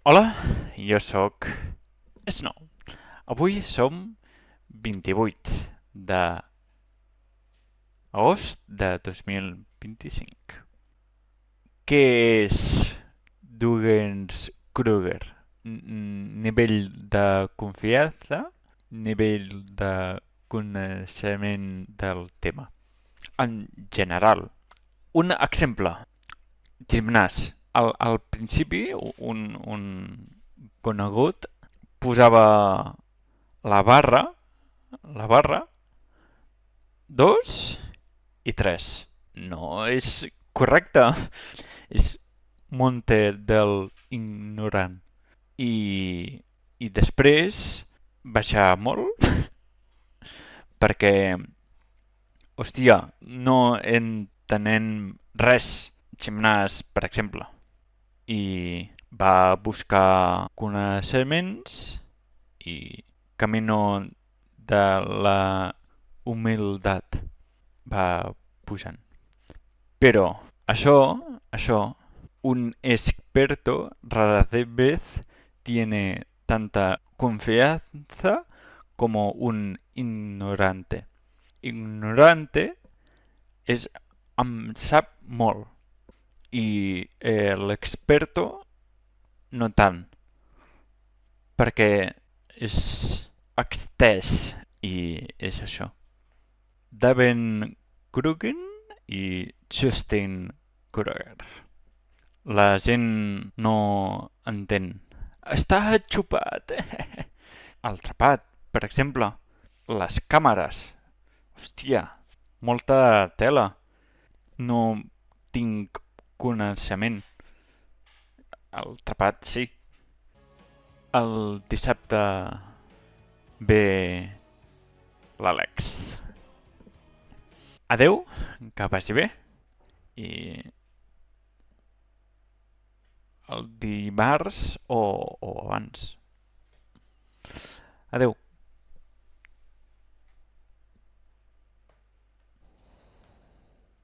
Hola, jo sóc Snow. Avui som 28 d'agost de 2025. Què és Dungens-Kruger? Nivell de confiança, nivell de coneixement del tema. En general, un exemple. Gimnàs. Al principi, un conegut posava la barra 2 i 3. No és correcte. És Monte del ignorant. I després baixar molt perquè, hòstia, no entenem res. Gimnàs, per exemple. I va buscar coneixements i camino de la humilitat va pujant. Però això, un experto rara vez tiene tanta confianza como un ignorante. Ignorante és em sap molt i l'experto no tant, perquè és extès i és això. Daven Krugen i Justin Kruger. La gent no entén. Està xupat. Altre pat, per exemple, les càmeres. Hòstia, molta tela. No tinc coneixement. El tapat, sí. El dissabte ve l'Àlex. Adeu, que vagi bé. I el dimarts o abans. Adeu.